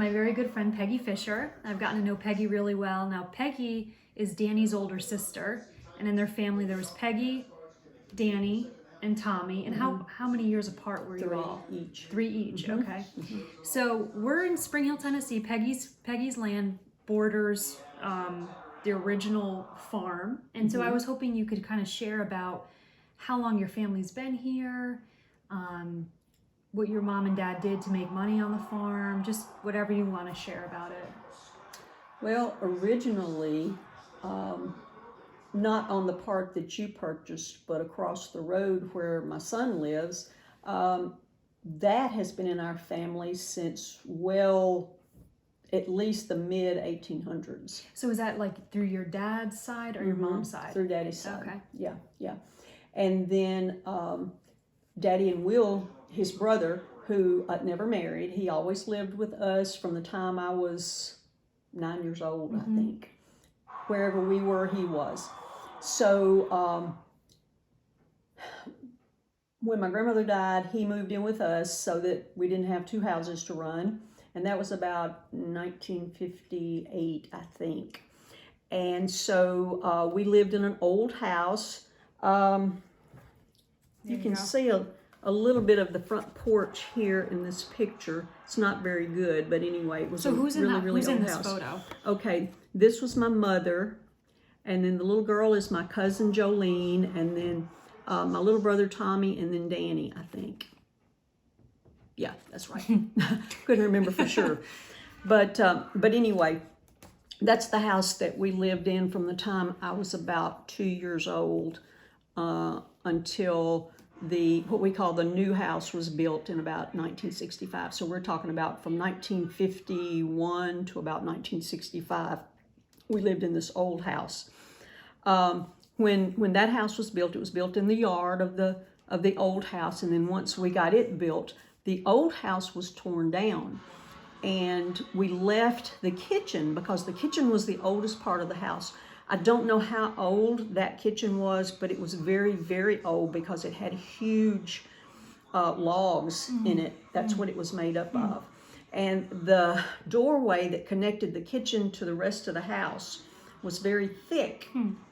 My very good friend Peggy Fisher. I've gotten to know Peggy really well. Now Peggy is Danny's older sister, and in their family there was Peggy, Danny, and Tommy. And how many years apart were you all? 3 each. 3 each. Okay. So we're in Spring Hill, Tennessee. Peggy's land borders the original farm, and so I was hoping you could kind of share about how long your family's been here. What your mom and dad did to make money on the farm, just whatever you want to share about it. Well, originally, not on the part that you purchased, but across the road where my son lives, that has been in our family since, well, at least the mid 1800s. So is that like through your dad's side or your mom's side? Through Daddy's side. Okay. Yeah. And then Daddy and Will, his brother, who never married, he always lived with us from the time I was 9 years old, I think. Wherever we were, he was. So when my grandmother died, he moved in with us so that we didn't have two houses to run. And that was about 1958, I think. And so we lived in an old house. You can see a little bit of the front porch here in this picture. It's not very good, but anyway, it was So who's really in old this house. photo? Okay, this was my mother, and then the little girl is my cousin Jolene, and then my little brother Tommy, and then Danny, I think. Yeah, that's right. Couldn't remember for sure. But anyway, that's the house that we lived in from the time I was about 2 years old until what we call the new house was built in about 1965. So we're talking about from 1951 to about 1965. We lived in this old house. When that house was built, it was built in the yard of the old house, and then once we got it built, the old house was torn down, and we left the kitchen because the kitchen was the oldest part of the house. I don't know how old that kitchen was, but it was very, very old because it had huge logs in it. That's what it was made up of. And the doorway that connected the kitchen to the rest of the house was very thick.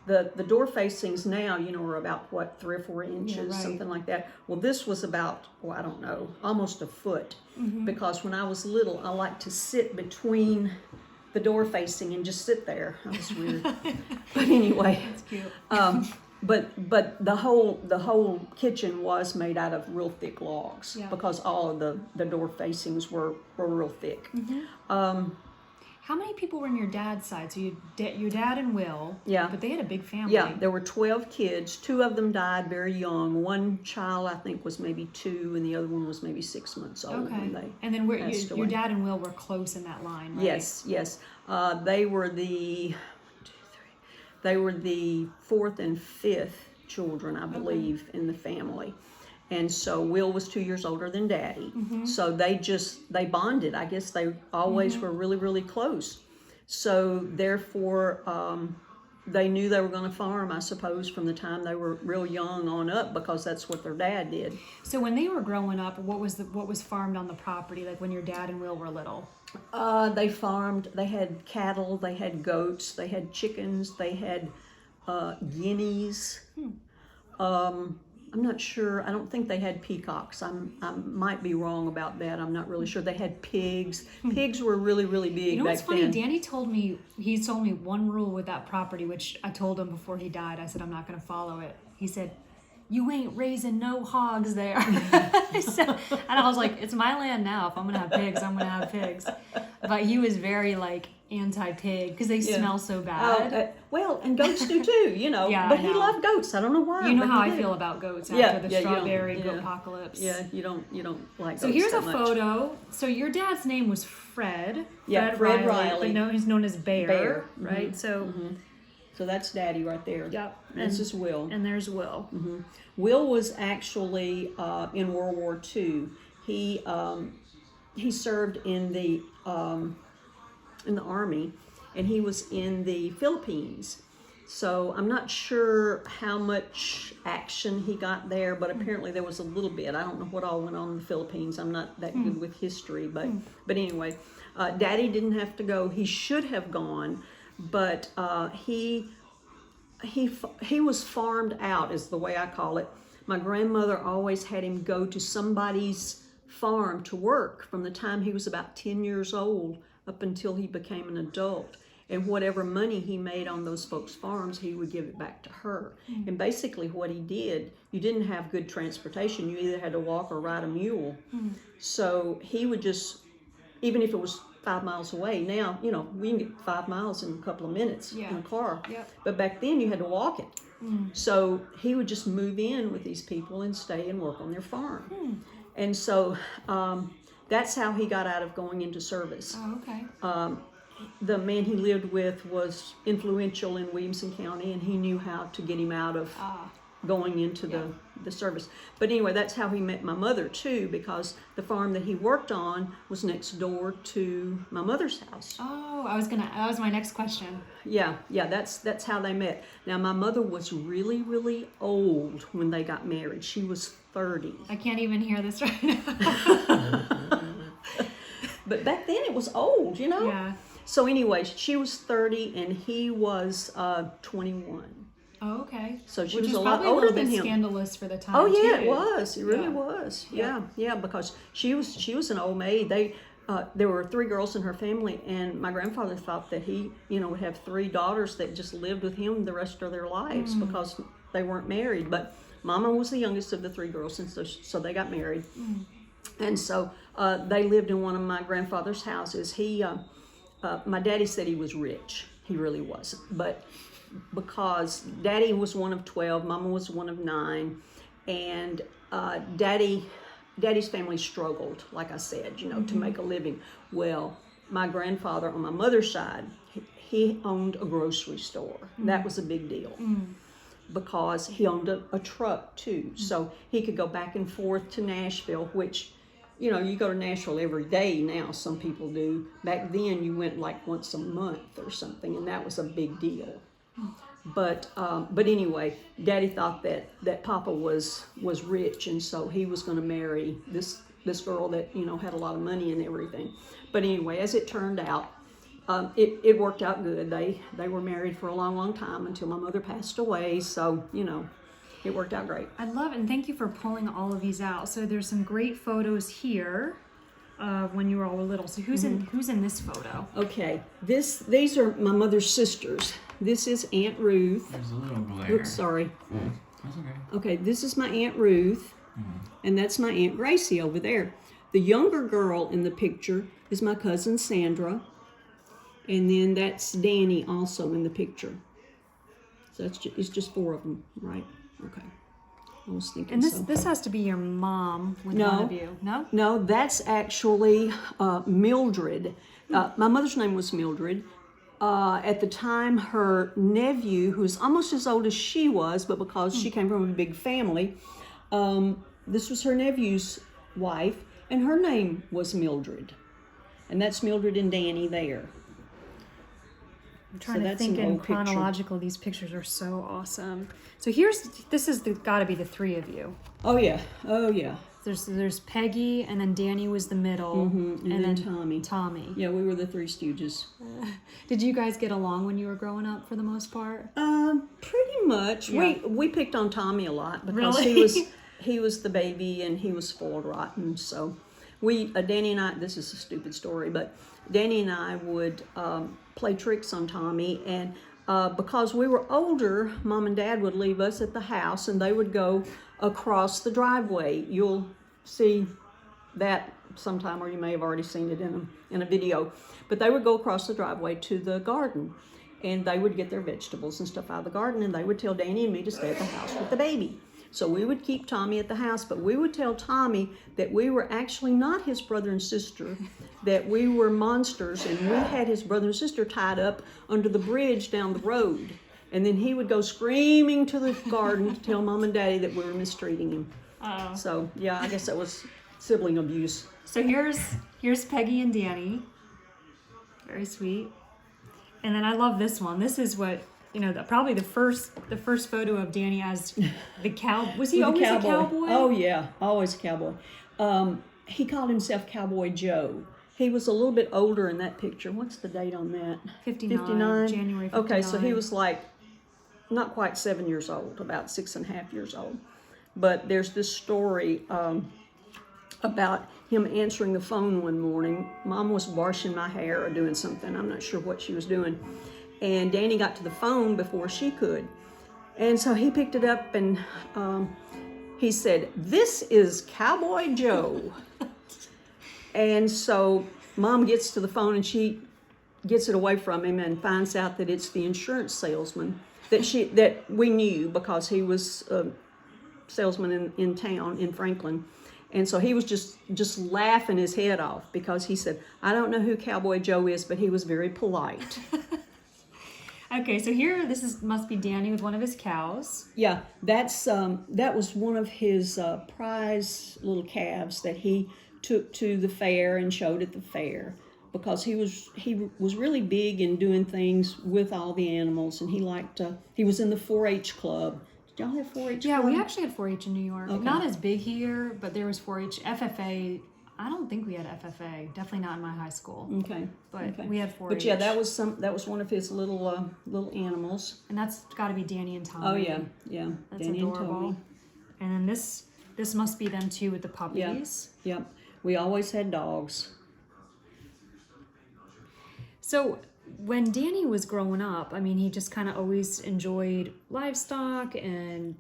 The door facings now, are about, 3 or 4 inches, something like that. Well, this was about, I don't know, almost a foot. Because when I was little, I liked to sit between the door facing and just sit there. That was weird. But anyway, That's cute. but the whole kitchen was made out of real thick logs because all of the door facings were real thick. How many people were in your dad's side? So your dad and Will. Yeah. But they had a big family. Yeah, there were 12 kids. 2 of them died very young. One child, I think, was maybe 2, and the other one was maybe 6 months old when they And then passed your away. dad and Will were close in that line, right? Yes. They were the 4th and 5th children, I believe, in the family. And so Will was 2 years older than Daddy. So they bonded. I guess they always were really, really close. So therefore, they knew they were going to farm, I suppose, from the time they were real young on up, because that's what their dad did. So when they were growing up, what was farmed on the property, like when your dad and Will were little? They farmed. They had cattle. They had goats. They had chickens. They had guineas. I'm not sure. I don't think they had peacocks. I might be wrong about that. I'm not really sure. They had pigs. Pigs were really, really big You know what's back funny? then. Danny told me one rule with that property, which I told him before he died. I said, I'm not going to follow it. He said, you ain't raising no hogs there. And I was like, it's my land now. If I'm going to have pigs, I'm going to have pigs. But he was very anti-pig because they smell so bad. Well, and goats do too, Yeah, but I he know. loved goats. I don't know why. You know but how he I did. feel about goats Yeah, after the yeah, you don't- strawberry yeah. apocalypse. Yeah, you don't like So goats here's that a much. photo. So your dad's name was Fred. Yeah, Fred Riley. But he's known as Bear, right? So So that's Daddy right there. Yep. And this is Will. And there's Will. Will was actually in World War II. He served in the Army, and he was in the Philippines. So I'm not sure how much action he got there, but apparently there was a little bit. I don't know what all went on in the Philippines. I'm not that good with history, but anyway, Daddy didn't have to go. He should have gone, but he was farmed out, is the way I call it. My grandmother always had him go to somebody's farm to work from the time he was about 10 years old up until he became an adult. And whatever money he made on those folks' farms, he would give it back to her. And basically what he did, you didn't have good transportation. You either had to walk or ride a mule. So he would just, even if it was 5 miles away, now, you know, we can get 5 miles in a couple of minutes in a car. But back then you had to walk it. So he would just move in with these people and stay and work on their farm. And so that's how he got out of going into service. Oh, okay. The man he lived with was influential in Williamson County, and he knew how to get him out of going into the service. But anyway, that's how he met my mother too, because the farm that he worked on was next door to my mother's house. Oh, that was my next question. Yeah, that's how they met. Now, my mother was really, really old when they got married. She was 30. I can't even hear this right now. But back then it was old, you know? Yeah. So anyway, she was 30 and he was 21. Oh, okay. So she Which was is a lot probably older a little than bit him. scandalous for the time. Oh yeah, too. it was. It really Yeah. was. Yeah. Yeah, because she was an old maid. There were 3 girls in her family, and my grandfather thought that he, you know, would have 3 daughters that just lived with him the rest of their lives because they weren't married. But Mama was the youngest of the 3 girls, and so they got married. And so they lived in one of my grandfather's houses. My daddy said he was rich. He really wasn't. But because Daddy was one of 12, Mama was one of 9, and Daddy's family struggled, like I said, you know, to make a living. Well, my grandfather on my mother's side, he owned a grocery store. That was a big deal. Because he owned a truck too. So he could go back and forth to Nashville, which, you know, you go to Nashville every day now, some people do. Back then you went like once a month or something, and that was a big deal. But anyway, Daddy thought that Papa was rich, and so he was going to marry this girl that, you know, had a lot of money and everything. But anyway, as it turned out, it worked out good. They were married for a long, long time until my mother passed away. So, you know, it worked out great. I love it, and thank you for pulling all of these out. So there's some great photos here of when you were all little. So who's in this photo? Okay, these are my mother's sisters. This is Aunt Ruth. There's a little glare. Oops, sorry. That's okay. Okay, this is my Aunt Ruth, and that's my Aunt Gracie over there. The younger girl in the picture is my cousin Sandra, and then that's Danny also in the picture. So it's just 4 of them, right? Okay. I was thinking And so. this has to be your mom with one of you. No? No, that's actually Mildred. My mother's name was Mildred. At the time, her nephew, who's almost as old as she was, but because she came from a big family, this was her nephew's wife, and her name was Mildred. And that's Mildred and Danny there. I'm trying to that's think an in old picture. chronological. These pictures are so awesome. So this is got to be the 3 of you. Oh yeah, oh yeah. There's Peggy, and then Danny was the middle, And then Tommy. Tommy. Yeah, we were the 3 Stooges. Did you guys get along when you were growing up for the most part? Pretty much. Yeah. We picked on Tommy a lot because Really? he was the baby and he was spoiled rotten. So Danny and I, this is a stupid story, but Danny and I would play tricks on Tommy, and because we were older, Mom and Dad would leave us at the house and they would go across the driveway. You'll see that sometime, or you may have already seen it in a video, but they would go across the driveway to the garden, and they would get their vegetables and stuff out of the garden, and they would tell Danny and me to stay at the house with the baby. So we would keep Tommy at the house, but we would tell Tommy that we were actually not his brother and sister, that we were monsters, and we had his brother and sister tied up under the bridge down the road. And then he would go screaming to the garden to tell Mom and Daddy that we were mistreating him. Oh. So yeah, I guess that was sibling abuse. So here's Peggy and Danny. Very sweet. And then I love this one. This is what probably the first photo of Danny as the cow. Was he With always a cowboy? Oh yeah, always a cowboy. He called himself Cowboy Joe. He was a little bit older in that picture. What's the date on that? 59, January 59. Okay, so he was like not quite 7 years old, about 6.5 years old. But there's this story about him answering the phone one morning. Mom was washing my hair or doing something. I'm not sure what she was doing. And Danny got to the phone before she could. And so he picked it up and he said, "This is Cowboy Joe." And so Mom gets to the phone and she gets it away from him and finds out that it's the insurance salesman that we knew because he was a salesman in town in Franklin. And so he was just laughing his head off because he said, "I don't know who Cowboy Joe is, but he was very polite." Okay, so here must be Danny with one of his cows. Yeah, that was one of his prize little calves that he took to the fair and showed at the fair because he was really big in doing things with all the animals, and he was in the 4-H club. Did y'all have 4-H Yeah, club? we actually had 4-H in New York. Okay. Not as big here, but there was 4-H. FFA, I don't think we had FFA. Definitely not in my high school. Okay. But okay. we had 4-H. But yeah, that was one of his little animals. And that's got to be Danny and Tommy. Oh yeah, yeah. That's Danny adorable. And Tommy. And then this must be them too with the puppies. Yep. We always had dogs. So when Danny was growing up, I mean, he just kind of always enjoyed livestock and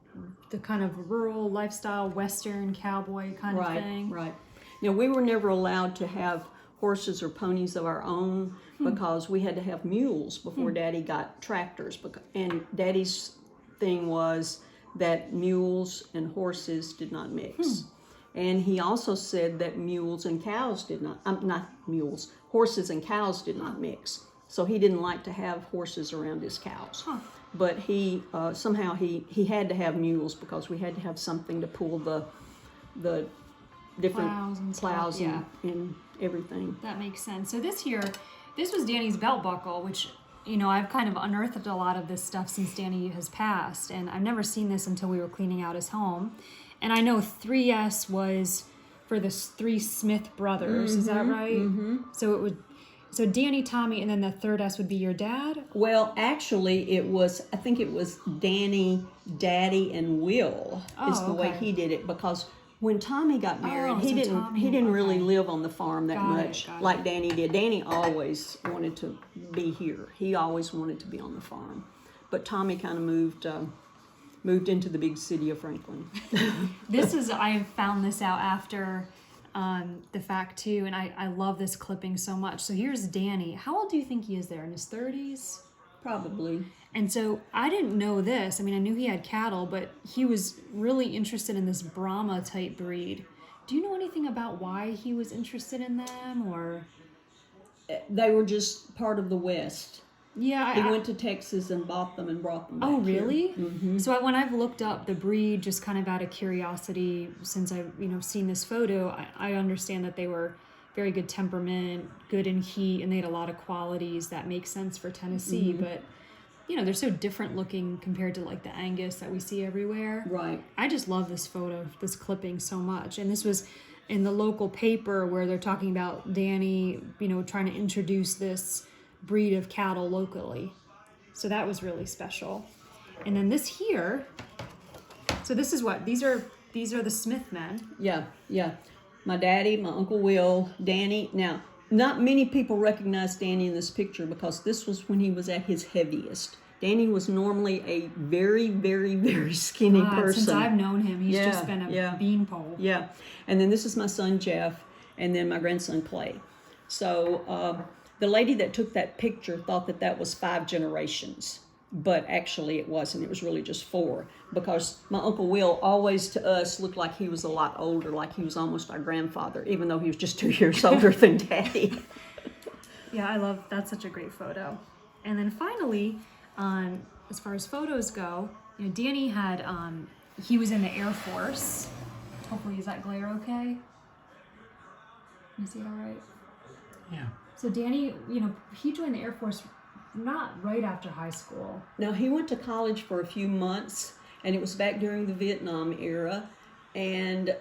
the kind of rural lifestyle, Western cowboy kind of thing. Right. Now, we were never allowed to have horses or ponies of our own because we had to have mules before Daddy got tractors. And Daddy's thing was that mules and horses did not mix. And he also said that mules and cows did not mules, horses and cows did not mix. So he didn't like to have horses around his cows. But he somehow he had to have mules because we had to have something to pull the different plows and everything. That makes sense. So this was Danny's belt buckle, which, I've kind of unearthed a lot of this stuff since Danny has passed, and I've never seen this until we were cleaning out his home. And I know 3S was for the 3 Smith brothers. Is that right? Mm-hmm. So Danny, Tommy, and then the third S would be your dad? Well, actually, I think it was Danny, Daddy, and Will is the way he did it, because when Tommy got married, he didn't really live on the farm that much like Danny did. Danny always wanted to be here. He always wanted to be on the farm. But Tommy kind of moved into the big city of Franklin. I found this out after the fact too, and I love this clipping so much. So here's Danny. How old do you think he is there? In his 30s? Probably. And so I didn't know this. I mean, I knew he had cattle, but he was really interested in this Brahma type breed. Do you know anything about why he was interested in them, or? They were just part of the West. Yeah, he went to Texas and bought them and brought them back. Oh, really? Mm-hmm. So when I've looked up the breed, just kind of out of curiosity, since I've seen this photo, I understand that they were very good temperament, good in heat, and they had a lot of qualities that make sense for Tennessee. Mm-hmm. But they're so different looking compared to like the Angus that we see everywhere. Right. I just love this photo, this clipping so much, and this was in the local paper where they're talking about Danny, trying to introduce this breed of cattle locally. So that was really special. And then this here, so this is what? These are the Smith men. Yeah. My daddy, my Uncle Will, Danny. Now, not many people recognize Danny in this picture because this was when he was at his heaviest. Danny was normally a very, very, very skinny person. Since I've known him, he's just been a beanpole. Yeah. And then this is my son, Jeff, and then my grandson, Clay. So the lady that took that picture thought that was 5 generations, but actually it wasn't. It was really just 4, because my Uncle Will always to us looked like he was a lot older, like he was almost our grandfather, even though he was just 2 years older than Daddy. Yeah, that's such a great photo. And then finally, as far as photos go, Danny had, he was in the Air Force. Hopefully, is that glare okay? You see it all right? Yeah. So Danny, he joined the Air Force not right after high school. Now, he went to college for a few months, and it was back during the Vietnam era. And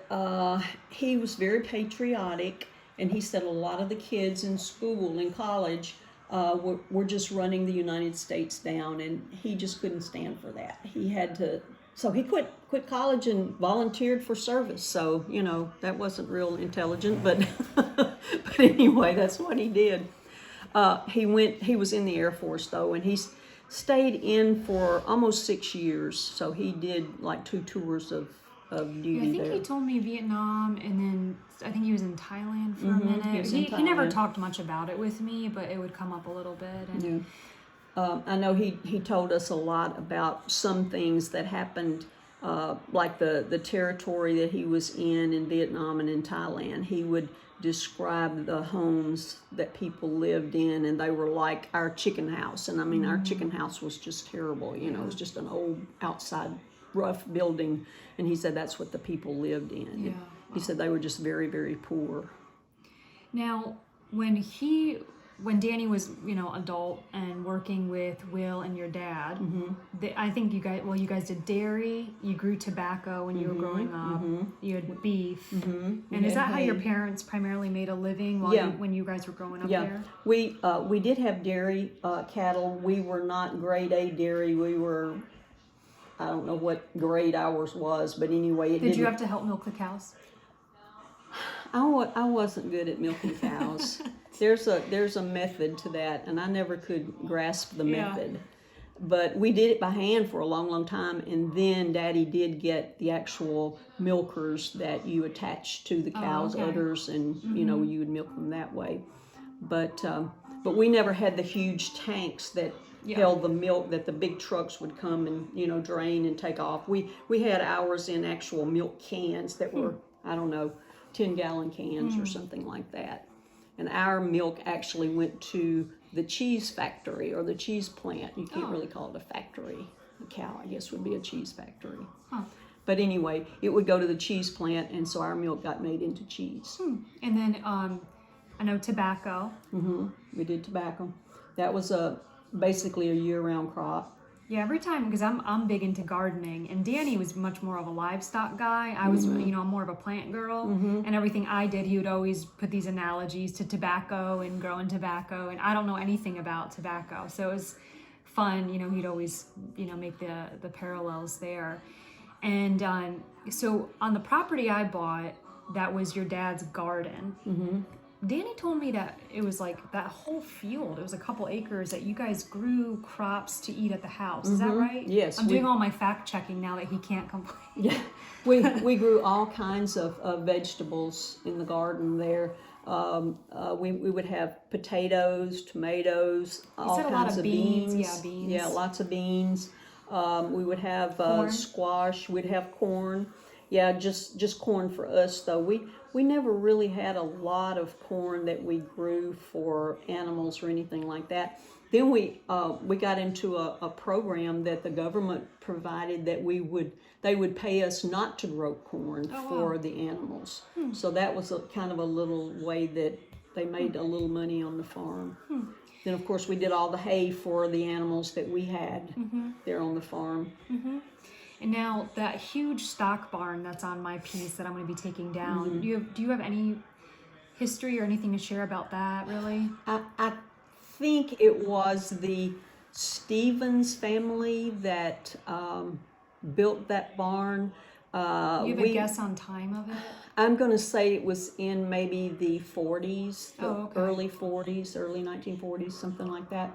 he was very patriotic, and he said a lot of the kids in school, in college, were just running the United States down, and he just couldn't stand for that. He had to, so he quit college and volunteered for service. So, you know, that wasn't real intelligent, but but anyway, that's what he did. He was in the Air Force though, and he's stayed in for almost 6 years. So he did like 2 tours of duty Yeah, I think there. he told me Vietnam, and then I think he was in Thailand for a minute. He never talked much about it with me, but it would come up a little bit. And I know he told us a lot about some things that happened, like the territory that he was in Vietnam and in Thailand. He would describe the homes that people lived in, and they were like our chicken house. And I mean, our chicken house was just terrible. You know, it was just an old outside rough building, and he said that's what the people lived in. Yeah. He said they were just very, very poor. Now, when Danny was, you know, adult and working with Will and your dad, I think you guys did dairy, you grew tobacco when you were growing up, you had beef, and is that how your parents primarily made a living when you guys were growing up there? We did have dairy, cattle. We were not grade A dairy. We were, I don't know what grade ours was, but anyway. Did you have to help milk the cows? I wasn't good at milking cows. There's a method to that, and I never could grasp the method. But we did it by hand for a long, long time, and then Daddy did get the actual milkers that you attach to the cows' udders, and you know, you would milk them that way. But we never had the huge tanks that held the milk that the big trucks would come and, you know, drain and take off. We had ours in actual milk cans that were, I don't know, 10-gallon cans or something like that. And our milk actually went to the cheese factory or the cheese plant. You can't really call it a factory. A cow, I guess, would be a cheese factory. But anyway, it would go to the cheese plant, and so our milk got made into cheese. And then I know tobacco. We did tobacco. That was basically a year-round crop. Yeah, every time, because I'm big into gardening, and Danny was much more of a livestock guy. I was, you know, I'm more of a plant girl, and everything I did, he would always put these analogies to tobacco and growing tobacco, and I don't know anything about tobacco, so it was fun. You know, he'd always, you know, make the parallels there. And so on the property I bought, that was your dad's garden. Danny told me that it was like that whole field. It was a couple acres that you guys grew crops to eat at the house. Is that right? Yes. I'm doing all my fact checking now that he can't complain. Yeah, we grew all kinds of vegetables in the garden there. We would have potatoes, tomatoes, all kinds of beans. Yeah, beans. Yeah, lots of beans. We would have squash. We'd have corn. Yeah, just corn for us though. We never really had a lot of corn that we grew for animals or anything like that. Then we got into a program that the government provided that they would pay us not to grow corn for the animals. So that was kind of a little way that they made a little money on the farm. Then of course we did all the hay for the animals that we had there on the farm. And now that huge stock barn that's on my piece that I'm going to be taking down, do you have any history or anything to share about that, really? I think it was the Stevens family that built that barn. You have a guess on time of it? I'm going to say it was in maybe the 40s, early 40s, early 1940s, something like that.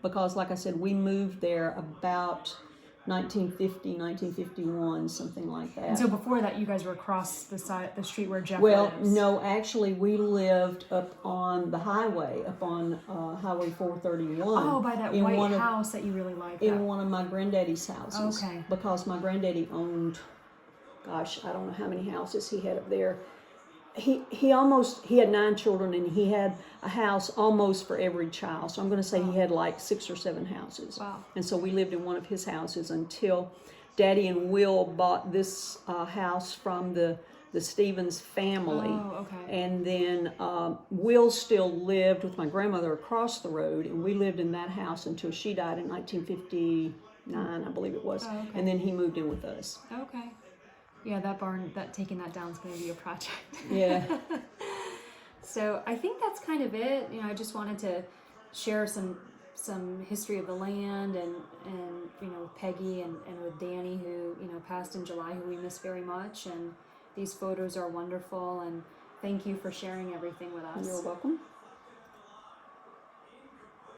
Because like I said, we moved there about 1950, 1951, something like that. And so before that, you guys were across the street where Jeff lives? lives. No, actually, we lived up on the highway, up on Highway 431. Oh, by that white house that you really like. In one of my granddaddy's houses. Okay. Because my granddaddy owned, gosh, I don't know how many houses he had up there. He had 9 children, and he had a house almost for every child. So I'm going to say he had like 6 or 7 houses. Wow. And so we lived in one of his houses until Daddy and Will bought this house from the the Stevens family. Oh, okay. And then Will still lived with my grandmother across the road, and we lived in that house until she died in 1959, I believe it was. Oh, okay. And then he moved in with us. Okay. Yeah, that barn, taking that down is going to be a project. Yeah. So I think that's kind of it. I just wanted to share some history of the land and with Peggy and with Danny, who passed in July, who we miss very much. And these photos are wonderful. And thank you for sharing everything with us. You're welcome.